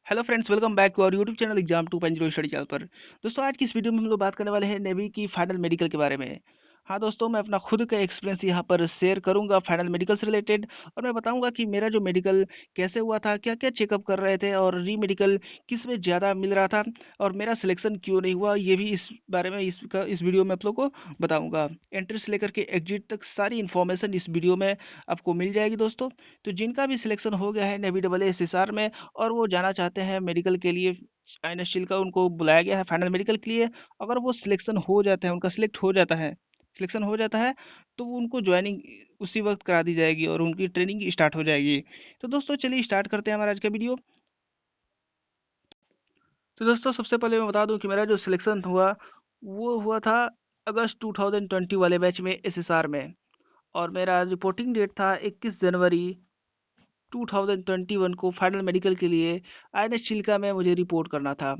Hello friends, welcome back to our YouTube channel exam 2.0 study channel पर। दोस्तों, आज की इस वीडियो में हम लोग बात करने वाले हैं नेवी की फाइनल मेडिकल के बारे में। हाँ दोस्तों, मैं अपना खुद का एक्सपीरियंस यहाँ पर शेयर करूंगा फाइनल मेडिकल से रिलेटेड। और मैं बताऊंगा कि मेरा जो मेडिकल कैसे हुआ था, क्या क्या चेकअप कर रहे थे और री मेडिकल किस में ज़्यादा मिल रहा था और मेरा सिलेक्शन क्यों नहीं हुआ, ये भी इस बारे में इस वीडियो में आप लोग को बताऊंगा। एंट्री से लेकर के एग्जिट तक सारी इन्फॉर्मेशन इस वीडियो में आपको मिल जाएगी दोस्तों। तो जिनका भी सिलेक्शन हो गया है नेवी डबल एस में और वो जाना चाहते हैं मेडिकल के लिए, INSTIL का उनको बुलाया गया है फाइनल मेडिकल के लिए। अगर वो सिलेक्शन हो जाता है, उनका सिलेक्शन हो जाता है, तो वो उनको ज्वाइनिंग उसी वक्त करा दी जाएगी और उनकी ट्रेनिंग स्टार्ट हो जाएगी। तो दोस्तों, चलिए स्टार्ट करते हैं हमारा आज का वीडियो। तो दोस्तों, सबसे पहले मैं बता दूं कि मेरा जो सिलेक्शन हुआ वो हुआ था अगस्त 2020 वाले बैच में SSR में। और मेरा रिपोर्टिंग डेट था 21 जनवरी 2021 को फाइनल मेडिकल के लिए INS चिल्का में मुझे रिपोर्ट करना था।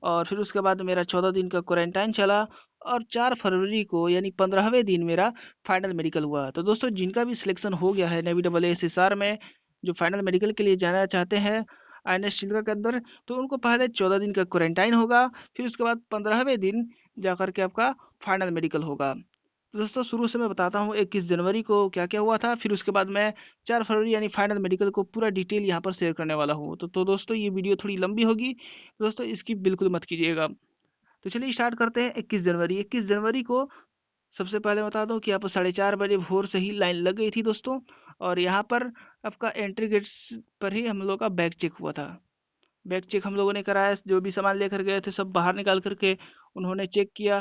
और फिर उसके बाद मेरा 14 दिन का क्वारंटाइन चला और 4 फरवरी को यानी 15वें दिन मेरा फाइनल मेडिकल हुआ। तो दोस्तों, जिनका भी सिलेक्शन हो गया है नेवी डबल SSR में, जो फाइनल मेडिकल के लिए जाना चाहते हैं INS चिल्का के अंदर, तो उनको पहले 14 दिन का क्वारंटाइन होगा। फिर उसके बाद 15वें दिन जाकर के आपका फाइनल मेडिकल होगा। तो दोस्तों, शुरू से मैं बताता हूँ 21 जनवरी को क्या क्या हुआ था, फिर उसके बाद मैं 4 फरवरी यानी फाइनल मेडिकल को पूरा डिटेल यहाँ पर शेयर करने वाला हूँ। तो दोस्तों, ये वीडियो थोड़ी लंबी होगी, तो दोस्तों इसकी बिल्कुल मत कीजिएगा। तो चलिए स्टार्ट करते हैं। 21 जनवरी को सबसे पहले बता दूं कि यहाँ पर 4:30 बजे भोर से ही लाइन लग गई थी दोस्तों। और यहाँ पर आपका एंट्री गेट्स पर ही हम लोग का बैग चेक हुआ था। बैग चेक हम लोगों ने कराया, जो भी सामान लेकर गए थे सब बाहर निकाल करके उन्होंने चेक किया।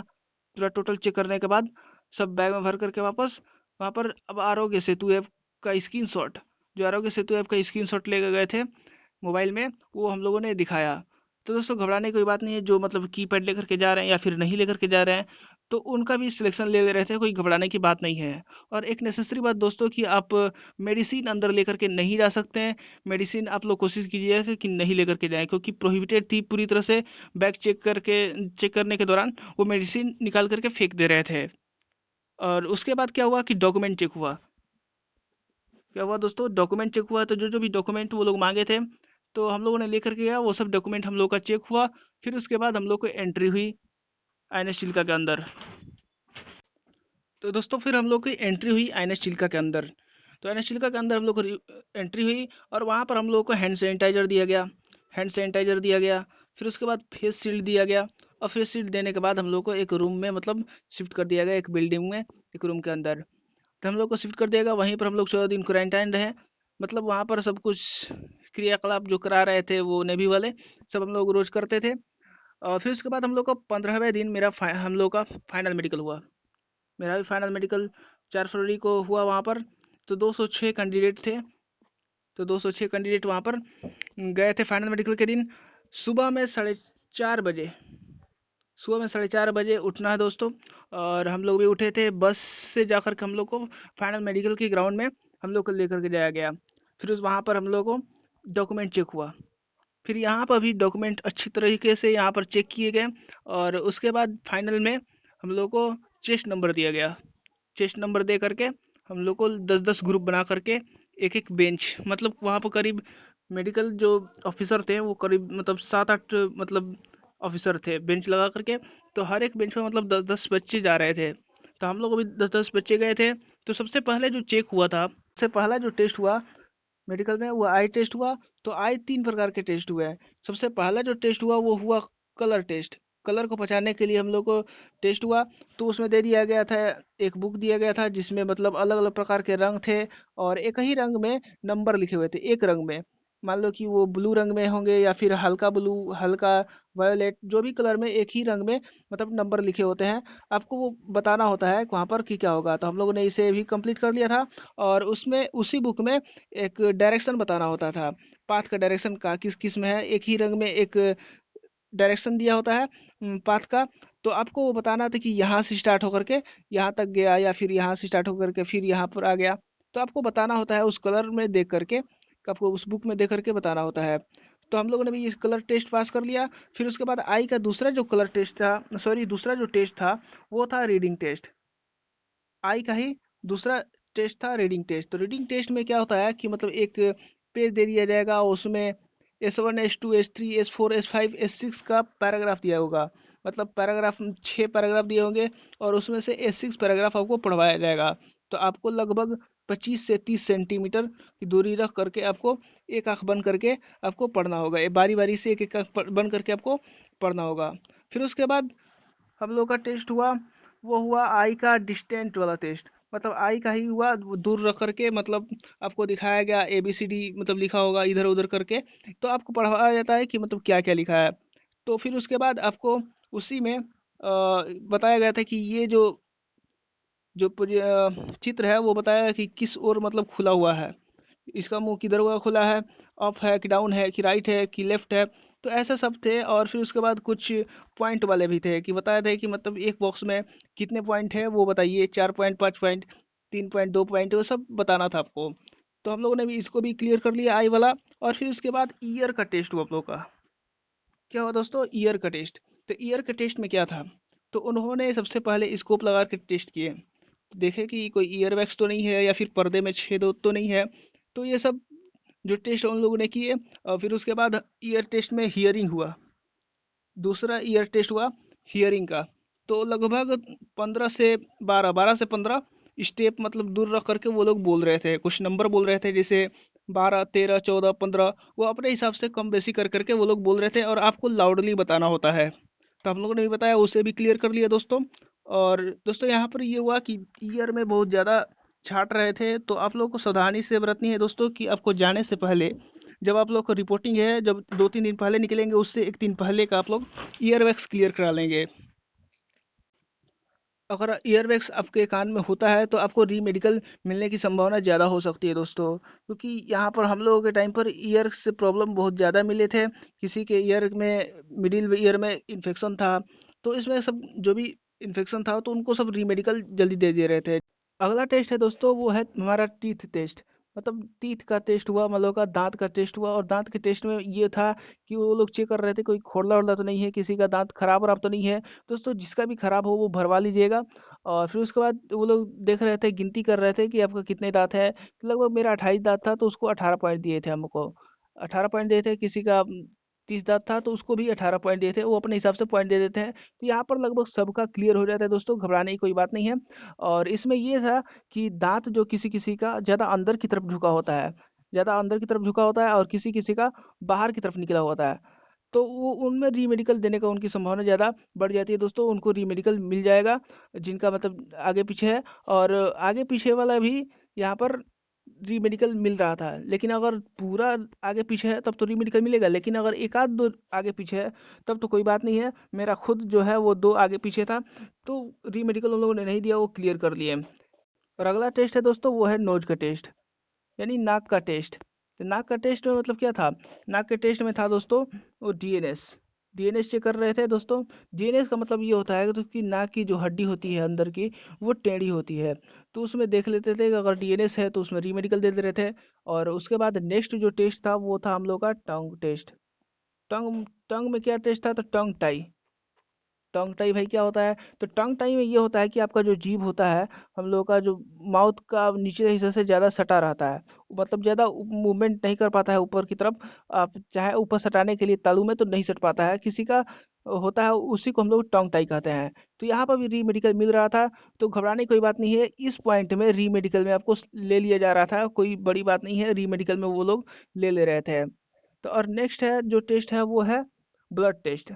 पूरा टोटल चेक करने के बाद सब बैग में भर करके वापस वहाँ पर अब आरोग्य सेतु ऐप का स्क्रीनशॉट, जो आरोग्य सेतु ऐप का स्क्रीनशॉट लेके गए थे मोबाइल में, वो हम लोगों ने दिखाया। तो दोस्तों, घबराने की कोई बात नहीं है। जो मतलब कीपैड लेकर के जा रहे हैं या फिर नहीं लेकर के जा रहे हैं, तो उनका भी सिलेक्शन ले रहे थे, कोई घबराने की बात नहीं है। और एक नेसेसरी बात दोस्तों कि आप मेडिसिन अंदर लेकर के नहीं जा सकते हैं। मेडिसिन आप लोग कोशिश कीजिएगा कि नहीं लेकर के जाएं, क्योंकि प्रोहिबिटेड थी पूरी तरह से। बैग चेक करने के दौरान वो मेडिसिन निकाल करके फेंक दे रहे थे। और उसके बाद क्या हुआ कि डॉक्यूमेंट चेक हुआ। क्या हुआ दोस्तों, डॉक्यूमेंट चेक हुआ, तो जो जो भी डॉक्यूमेंट वो लोग मांगे थे, तो हम लोगों ने लेकर के गया, वो सब डॉक्यूमेंट हम लोग का चेक हुआ। फिर उसके बाद हम लोग को एंट्री हुई INS चिल्का के अंदर। तो दोस्तों, फिर हम लोग की एंट्री हुई INS चिल्का के अंदर। तो INS चिल्का के अंदर हम लोग को एंट्री हुई और वहाँ पर हम लोग को हैंड सैनिटाइजर दिया गया। फिर उसके बाद फेस शील्ड दिया गया। और फेस शील्ड देने के बाद हम लोग को एक रूम में मतलब शिफ्ट कर दिया गया, एक बिल्डिंग में, एक रूम के अंदर। तो हम लोग को शिफ्ट कर दिया गया, वहीं पर हम लोग 14 दिन क्वारंटाइन रहे। मतलब वहाँ पर सब कुछ क्रियाकलाप जो करा रहे थे वो नेवी वाले, सब हम लोग रोज करते थे। और फिर उसके बाद हम लोग का 15वें दिन हम लोग का फाइनल मेडिकल हुआ। मेरा भी फाइनल मेडिकल 4 फरवरी को हुआ वहाँ पर। तो 206 कैंडिडेट थे। तो 206 कैंडिडेट वहाँ पर गए थे फाइनल मेडिकल के दिन। सुबह में 4:30 बजे, उठना है दोस्तों। और हम लोग भी उठे थे, बस से जाकर के हम लोग को फाइनल मेडिकल के ग्राउंड में हम लोग को लेकर के जाया गया। फिर उस वहाँ पर हम लोग को डॉक्यूमेंट चेक हुआ। फिर यहाँ पर भी डॉक्यूमेंट अच्छी तरीके से यहाँ पर चेक किए गए। और उसके बाद फाइनल में हम लोग को चेस्ट नंबर दिया गया। चेस्ट नंबर दे करके हम लोग को 10-10 ग्रुप बना करके एक एक बेंच, मतलब वहाँ पर करीब मेडिकल जो ऑफिसर थे वो करीब मतलब 7-8 मतलब ऑफिसर थे बेंच लगा करके। तो हर एक बेंच पे मतलब 10-10 बच्चे जा रहे थे। तो हम लोग भी 10-10 बच्चे गए थे। तो सबसे पहले जो चेक हुआ था, सबसे पहला जो टेस्ट हुआ मेडिकल में, वो आई टेस्ट हुआ। तो आई 3 प्रकार के टेस्ट हुए हैं। सबसे पहला जो टेस्ट हुआ वो हुआ कलर टेस्ट। कलर को पहचानने के लिए हम लोग को टेस्ट हुआ। तो उसमें दे दिया गया था, एक बुक दिया गया था जिसमें मतलब अलग अलग प्रकार के रंग थे और एक ही रंग में नंबर लिखे हुए थे, एक रंग में। मान लो कि वो ब्लू रंग में होंगे या फिर हल्का ब्लू, हल्का वायोलेट, जो भी कलर में एक ही रंग में मतलब नंबर लिखे होते हैं। आपको वो बताना होता है वहाँ पर कि क्या होगा। तो हम लोगों ने इसे भी कंप्लीट कर लिया था। और उसमें उसी बुक में एक डायरेक्शन बताना होता था, पाथ का डायरेक्शन का किस किस में है। एक ही रंग में एक डायरेक्शन दिया होता है पाथ का। तो आपको वो बताना था कि यहाँ से स्टार्ट होकर के यहाँ तक गया या फिर यहाँ से स्टार्ट होकर के फिर यहाँ पर आ गया। तो आपको बताना होता है उस कलर में देख करके, आपको उस बुक में देख करके बताना होता है। तो हम लोगों ने भी इस कलर टेस्ट पास कर लिया। फिर उसके बाद आई का दूसरा जो कलर टेस्ट था, सॉरी दूसरा जो टेस्ट था वो था रीडिंग टेस्ट। आई का ही दूसरा टेस्ट था रीडिंग टेस्ट। तो रीडिंग टेस्ट में क्या होता है कि मतलब एक पेज दे दिया जाएगा, उसमें S1 S2 S3 S4 S5 S6 का पैराग्राफ दिया होगा। मतलब पैराग्राफ 6 पैराग्राफ दिए होंगे और उसमें से S6 पैराग्राफ आपको पढ़वाया जाएगा। तो आपको लगभग 25 से 30 सेंटीमीटर की दूरी रख करके आपको एक आंख बंद करके आपको पढ़ना होगा। ये बारी बारी से एक एक आंख बंद करके आपको पढ़ना होगा। फिर उसके बाद हम लोग का टेस्ट हुआ, वो हुआ आई का डिस्टेंट वाला टेस्ट। मतलब आई का ही हुआ, वो दूर रख करके मतलब आपको दिखाया गया ABCD मतलब लिखा होगा इधर उधर करके। तो आपको पढ़ाया जाता है कि मतलब क्या क्या लिखा है। तो फिर उसके बाद आपको उसी में बताया गया था कि ये जो जो चित्र है वो बताया कि किस ओर मतलब खुला हुआ है, इसका मुंह किधर हुआ खुला है, अप है कि डाउन है कि राइट है कि लेफ्ट है। तो ऐसा सब थे। और फिर उसके बाद कुछ पॉइंट वाले भी थे कि बताया था कि मतलब एक बॉक्स में कितने पॉइंट है वो बताइए, 4 पॉइंट, 5 पॉइंट, 3 पॉइंट, 2 पॉइंट, वो सब बताना था आपको। तो हम लोगों ने भी इसको भी क्लियर कर लिया आई वाला। और फिर उसके बाद ईयर का टेस्ट हुआ आप लोग का। क्या हुआ दोस्तों, ईयर का टेस्ट। तो ईयर के टेस्ट में क्या था, तो उन्होंने सबसे पहले स्कोप लगा के टेस्ट किए, देखे कि कोई ईयर वैक्स तो नहीं है या फिर पर्दे में छेद तो नहीं है। तो ये सब जो टेस्ट उन लोगों ने किए। और फिर उसके बाद ईयर टेस्ट में हियरिंग हुआ, दूसरा ईयर टेस्ट हुआ हियरिंग का। तो लगभग 15 से 12 स्टेप मतलब दूर रख करके वो लोग बोल रहे थे, कुछ नंबर बोल रहे थे, जैसे 12, 13, 14, 15। वो अपने हिसाब से कम बेसी कर करके वो लोग बोल रहे थे और आपको लाउडली बताना होता है। तो हम लोगों ने भी बताया, उसे भी क्लियर कर लिया दोस्तों। और दोस्तों यहाँ पर ये हुआ कि ईयर में बहुत ज़्यादा छाट रहे थे, तो आप लोगों को सावधानी से बरतनी है दोस्तों कि आपको जाने से पहले, जब आप लोग को रिपोर्टिंग है, जब 2-3 दिन पहले निकलेंगे उससे एक दिन पहले का आप लोग ईयर वैक्स क्लियर करा लेंगे। अगर ईयर वैक्स आपके कान में होता है तो आपको रीमेडिकल मिलने की संभावना ज़्यादा हो सकती है दोस्तों। क्योंकि यहाँ पर हम लोगों के टाइम पर ईयर से प्रॉब्लम बहुत ज़्यादा मिले थे। किसी के ईयर में, मिडिल ईयर में इन्फेक्शन था। तो इसमें सब जो भी इन्फेक्शन था तो उनको सब रीमेडिकल जल्दी दे दे रहे थे। अगला टेस्ट है दोस्तों, वो है हमारा टीथ टेस्ट। मतलब टीथ का टेस्ट हुआ, मतलब का दांत का टेस्ट हुआ। और दांत के टेस्ट में ये था कि वो लोग चेक कर रहे थे कोई खोड़ला वोड़ला तो नहीं है, किसी का दांत खराब वराब तो नहीं है। दोस्तों जिसका भी खराब हो वो भरवा लीजिएगा। और फिर उसके बाद वो लोग देख रहे थे, गिनती कर रहे थे कि आपका कितने दांत है। तो लगभग मेरा 28 दांत था, तो उसको 18 पॉइंट दिए थे हमको। 18 पॉइंट दिए थे। किसी का 30 दांत था तो उसको भी 18 पॉइंट दिए थे। वो अपने हिसाब से पॉइंट दे देते हैं। तो यहाँ पर लगभग सबका क्लियर हो जाता है दोस्तों, घबराने की कोई बात नहीं है। और इसमें ये था कि दांत जो किसी किसी का ज़्यादा अंदर की तरफ झुका होता है, ज़्यादा अंदर की तरफ झुका होता है, और किसी किसी का बाहर की तरफ निकला होता है। तो वो उनमें रीमेडिकल देने का उनकी संभावना ज़्यादा बढ़ जाती है दोस्तों। उनको रीमेडिकल मिल जाएगा जिनका मतलब आगे पीछे है। और आगे पीछे वाला भी यहाँ पर रीमेडिकल मिल रहा था। लेकिन अगर पूरा आगे पीछे है तब तो रीमेडिकल मिलेगा, लेकिन अगर एक आध दो आगे पीछे है तब तो कोई बात नहीं है। मेरा खुद जो है वो 2 आगे पीछे था, तो रीमेडिकल उन लोगों ने नहीं दिया, वो क्लियर कर लिए। और अगला टेस्ट है दोस्तों, वो है नोज का टेस्ट, यानी नाक का टेस्ट। तो नाक का टेस्ट में मतलब क्या था, नाक के टेस्ट में था दोस्तों वो डीएनएस। डीएनएस चेक कर रहे थे दोस्तों। डीएनएस का मतलब ये होता है कि नाक की जो हड्डी होती है अंदर की, वो टेढ़ी होती है। तो उसमें देख लेते थे कि अगर डीएनएस है तो उसमें रीमेडिकल दे दे रहे थे। और उसके बाद नेक्स्ट जो टेस्ट था वो था हम लोग का टंग टेस्ट। टंग टंग में क्या टेस्ट था, तो टंग टाई। टंग टाई भाई क्या होता है, तो टंग टाई में ये होता है कि आपका जो जीभ होता है, हम लोग का जो माउथ का नीचे हिस्से से ज़्यादा सटा रहता है। मतलब ज़्यादा मूवमेंट नहीं कर पाता है ऊपर की तरफ। आप चाहे ऊपर सटाने के लिए तालू में तो नहीं सट पाता है किसी का, होता है उसी को हम लोग टंग टाई कहते हैं। तो यहाँ पर भी री मेडिकल मिल रहा था। तो घबराने की कोई बात नहीं है, इस पॉइंट में री मेडिकल में आपको ले लिया जा रहा था, कोई बड़ी बात नहीं है, री मेडिकल में वो लोग ले ले रहे थे। तो और नेक्स्ट है जो टेस्ट है वो है ब्लड टेस्ट।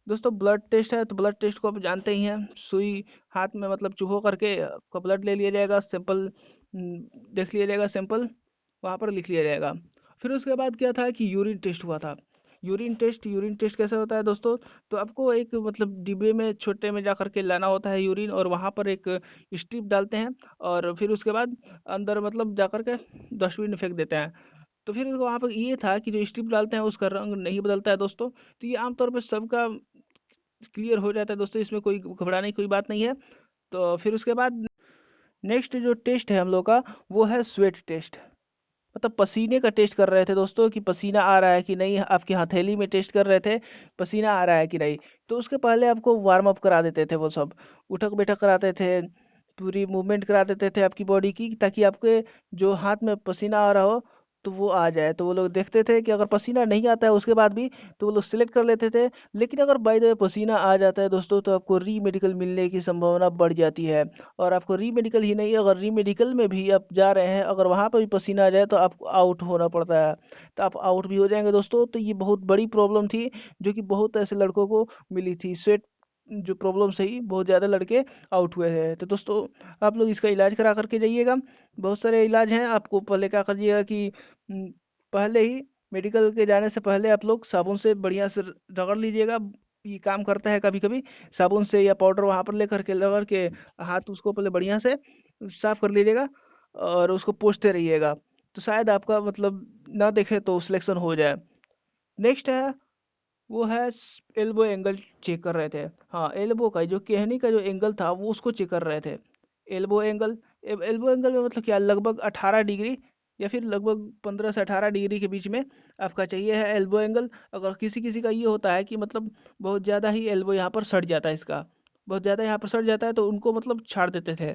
दोस्तों ब्लड टेस्ट है, तो ब्लड टेस्ट को आप जानते ही हैं, सुई हाथ में मतलब चुभो करके आपका ब्लड ले लिया जाएगा, सैंपल देख लिया जाएगा, सैंपल वहाँ पर लिख लिया जाएगा। फिर उसके बाद क्या था कि यूरिन टेस्ट हुआ था। यूरिन टेस्ट कैसे होता है दोस्तों, तो आपको एक मतलब डिब्बे में छोटे में जा करके लाना होता है यूरिन, और वहाँ पर एक स्ट्रिप डालते हैं। और फिर उसके बाद अंदर मतलब जा करके डस्टबिन में फेंक देते हैं। तो फिर वहाँ पर ये था कि जो स्ट्रिप डालते हैं उसका रंग नहीं बदलता है दोस्तों। तो ये आमतौर पर सबका क्लियर हो जाता है दोस्तों, इसमें कोई घबराने की कोई बात नहीं है। तो फिर उसके बाद नेक्स्ट जो टेस्ट है हम लोग का, वो है स्वेट टेस्ट। मतलब पसीने का टेस्ट कर रहे थे दोस्तों कि पसीना आ रहा है कि नहीं, आपकी हथेली में टेस्ट कर रहे थे पसीना आ रहा है कि नहीं। तो उसके पहले आपको वार्म अप करा देते थे वो सब, उठक बैठक कराते थे, पूरी मूवमेंट करा देते थे आपकी बॉडी की, ताकि आपके जो हाथ में पसीना आ रहा हो तो वो आ जाए। तो वो लोग देखते थे कि अगर पसीना नहीं आता है उसके बाद भी तो वो लोग सिलेक्ट कर लेते थे। लेकिन अगर बाय द वे पसीना आ जाता है दोस्तों तो आपको री मेडिकल मिलने की संभावना बढ़ जाती है। और आपको री मेडिकल ही नहीं, अगर री मेडिकल में भी आप जा रहे हैं, अगर वहाँ पर भी पसीना आ जाए तो आपको आउट होना पड़ता है। तो आप आउट भी हो जाएंगे दोस्तों। तो ये बहुत बड़ी प्रॉब्लम थी जो कि बहुत ऐसे लड़कों को मिली थी। स्वेट जो प्रॉब्लम से ही बहुत ज़्यादा लड़के आउट हुए हैं। तो दोस्तों आप लोग इसका इलाज करा करके जाइएगा। बहुत सारे इलाज हैं। आपको पहले क्या करिएगा कि पहले ही मेडिकल के जाने से पहले आप लोग साबुन से बढ़िया से रगड़ लीजिएगा। ये काम करता है कभी कभी। साबुन से या पाउडर वहाँ पर लेकर के रगड़ के हाथ उसको पहले बढ़िया से साफ कर लीजिएगा और उसको पोंछते रहिएगा। तो शायद आपका मतलब ना देखे तो सिलेक्शन हो जाए। नेक्स्ट है, वो है एल्बो एंगल चेक कर रहे थे। हाँ, एल्बो का जो कहनी का जो एंगल था वो उसको चेक कर रहे थे। एल्बो एंगल, एल्बो एंगल में मतलब क्या, लगभग 18 डिग्री या फिर लगभग 15 से 18 डिग्री के बीच में आपका चाहिए है एल्बो एंगल। अगर किसी किसी का ये होता है कि मतलब बहुत ज़्यादा ही एल्बो यहाँ पर सट जाता है, इसका बहुत ज़्यादा यहाँ पर सट जाता है तो उनको मतलब छाड़ देते थे।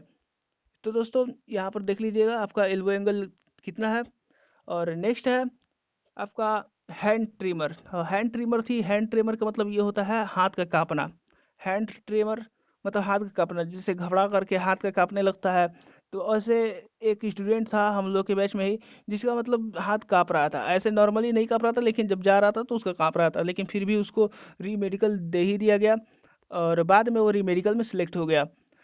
तो दोस्तों यहाँ पर देख लीजिएगा आपका एल्बो एंगल कितना है। और नेक्स्ट है आपका हैंड ट्रिमर। हाँ, हैंड ट्रिमर थी। हैंड ट्रिमर का मतलब ये होता है हाथ का काँपना। हैंड ट्रिमर मतलब हाथ का काँपना, जिससे घबरा करके हाथ का काँपने लगता है। तो ऐसे एक स्टूडेंट था हम लोग के बैच में ही जिसका मतलब हाथ काँप रहा था। ऐसे नॉर्मली नहीं काँप रहा था लेकिन जब जा रहा था तो उसका काँप रहा था, लेकिन फिर भी उसको री मेडिकल दे ही दिया गया और बाद में वो री मेडिकल में सिलेक्ट हो गया।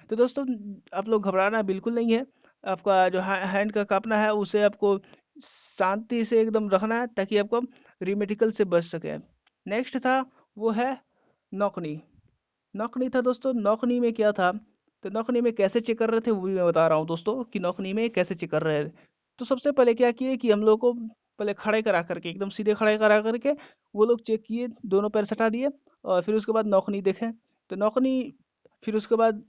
तो दोस्तों आप लोग घबराना बिल्कुल नहीं है। आपका जो हैंड का काँपना है उसे आपको शांति से एकदम रखना है ताकि आपको रीमेडिकल से बच सके। नेक्स्ट था, वो है नौकनी। नौकनी था दोस्तों। नौकनी में क्या था, तो नौकनी में कैसे चेक कर रहे थे वो भी मैं बता रहा हूँ दोस्तों कि नौकनी में कैसे चेक कर रहे थे। तो सबसे पहले क्या किए कि हम लोग को पहले खड़े करा करके, एकदम सीधे खड़े करा करके वो लोग चेक किए, दोनों पैर सटा दिए और फिर उसके बाद नौकनी देखें। तो नौकनी, फिर उसके बाद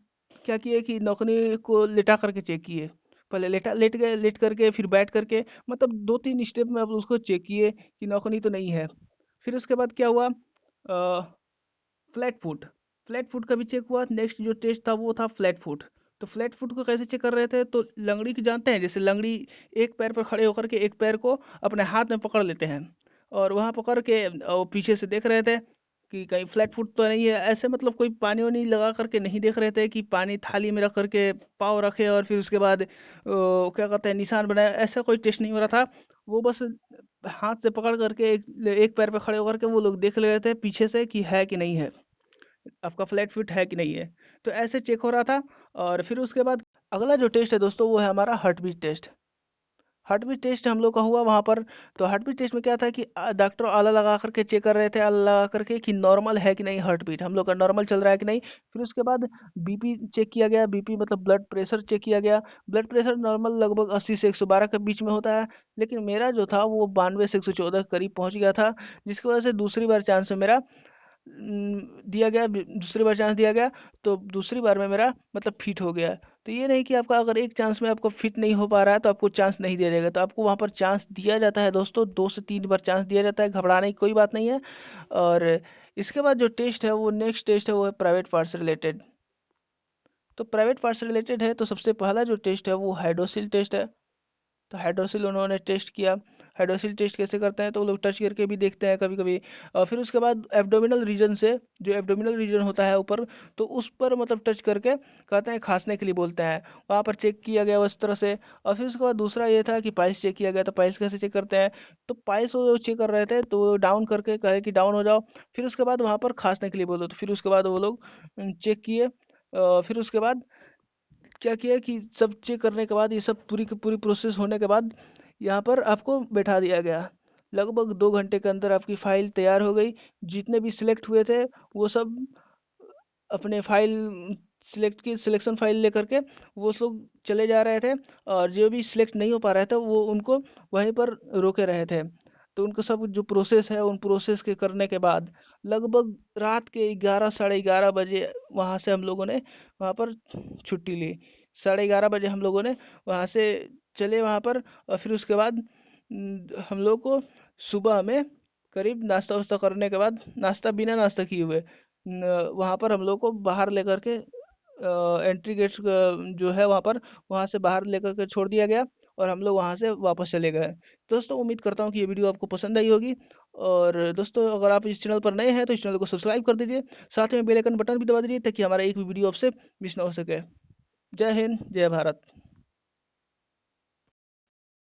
क्या किए कि नौकनी को लेटा करके चेक किए। पहले लेट गए, लेट करके फिर बैठ करके, मतलब 2-3 स्टेप में आप उसको चेक किए कि नौकनी तो नहीं है। फिर उसके बाद क्या हुआ, फ्लैट फुट। फ्लैट फुट का भी चेक हुआ। नेक्स्ट जो टेस्ट था वो था फ्लैट फुट। तो फ्लैट फुट को कैसे चेक कर रहे थे, तो लंगड़ी की जानते हैं, जैसे लंगड़ी एक पैर पर खड़े होकर के एक पैर को अपने हाथ में पकड़ लेते हैं और वहाँ पकड़ के पीछे से देख रहे थे कि कहीं फ्लैट फुट तो नहीं है। ऐसे मतलब कोई पानी वानी लगा करके नहीं देख रहे थे कि पानी थाली में रख करके पाँव रखे और फिर उसके बाद क्या कहते हैं निशान बनाए, ऐसा कोई टेस्ट नहीं हो रहा था। वो बस हाथ से पकड़ करके एक पैर पे खड़े होकर के वो लोग देख ले रहे थे पीछे से कि है कि नहीं है, आपका फ्लैट फुट है कि नहीं है। तो ऐसे चेक हो रहा था। और फिर उसके बाद अगला जो टेस्ट है दोस्तों वो है हमारा heartbeat test. Heartbeat test हम लोग का हुआ वहाँ पर। तो हार्ट बीट टेस्ट में क्या था कि डॉक्टर आला लगा करके चेक कर रहे थे, आला लगा करके कि नॉर्मल है कि नहीं, हार्ट बीट हम लोग का नॉर्मल चल रहा है कि नहीं। फिर उसके बाद बीपी चेक किया गया। बीपी मतलब ब्लड प्रेशर चेक किया गया। ब्लड प्रेशर नॉर्मल लगभग 80 से 112 के बीच में होता है, लेकिन मेरा जो था वो 92 से 114 के करीब पहुंच गया था, जिसकी वजह से दूसरी बार चांस में मेरा दिया गया, दूसरी बार चांस दिया गया। तो दूसरी बार में मेरा मतलब फिट हो गया। तो ये नहीं कि आपका अगर एक चांस में आपको फिट नहीं हो पा रहा है तो आपको चांस नहीं दिया जाएगा, तो आपको वहाँ पर चांस दिया जाता है दोस्तों। 2 से 3 बार चांस दिया जाता है, घबराने की कोई बात नहीं है। और इसके बाद जो टेस्ट है वो नेक्स्ट टेस्ट है, वो है प्राइवेट पार्ट से रिलेटेड। तो प्राइवेट पार्ट से रिलेटेड है तो सबसे पहला जो टेस्ट है वो हाइड्रोसिल टेस्ट है। तो हाइड्रोसिल उन्होंने टेस्ट किया। हाइड्रोसिल टेस्ट कैसे करते हैं तो वो लोग टच करके भी देखते हैं कभी कभी। और फिर उसके बाद एब्डोमिनल रीजन से, जो एब्डोमिनल रीजन होता है ऊपर, तो उस पर मतलब टच करके कहते हैं खांसने के लिए बोलते हैं, वहाँ पर चेक किया गया उस तरह से। और फिर उसके बाद दूसरा ये था कि पाइल्स चेक किया गया। तो पाइल्स कैसे चेक करते हैं, तो पाइल्स वो चेक कर रहे थे तो डाउन करके कहे कि डाउन हो जाओ, फिर उसके बाद वहाँ पर खांसने के लिए बोलो। तो फिर उसके बाद वो लोग चेक किए। फिर उसके बाद क्या किया कि सब चेक करने के बाद, ये सब पूरी की पूरी प्रोसेस होने के बाद यहाँ पर आपको बैठा दिया गया। लगभग 2 घंटे के अंदर आपकी फाइल तैयार हो गई। जितने भी सिलेक्ट हुए थे वो सब अपने फाइल सिलेक्ट की सिलेक्शन फाइल लेकर के वो लोग चले जा रहे थे। और जो भी सिलेक्ट नहीं हो पा रहे थे वो उनको वहीं पर रोके रहे थे। तो उनको सब जो प्रोसेस है उन प्रोसेस के करने के बाद लगभग रात के 11 साढ़े 11 बजे वहाँ से हम लोगों ने वहाँ पर छुट्टी ली। 11:30 बजे हम लोगों ने वहाँ से चले वहाँ पर। और फिर उसके बाद हम लोग को सुबह में करीब नाश्ता वास्ता करने के बाद, नाश्ता बिना नाश्ता किए हुए वहाँ पर हम लोग को बाहर लेकर के एंट्री गेट जो है वहाँ पर, वहाँ से बाहर लेकर के छोड़ दिया गया। और हम लोग वहाँ से वापस चले गए। दोस्तों उम्मीद करता हूँ कि ये वीडियो आपको पसंद आई होगी। और दोस्तों अगर आप इस चैनल पर नए हैं तो इस चैनल को सब्सक्राइब कर दीजिए, साथ में बेल आइकन बटन भी दबा दीजिए ताकि हमारा एक भी वीडियो आपसे मिस ना हो सके। जय हिंद, जय भारत।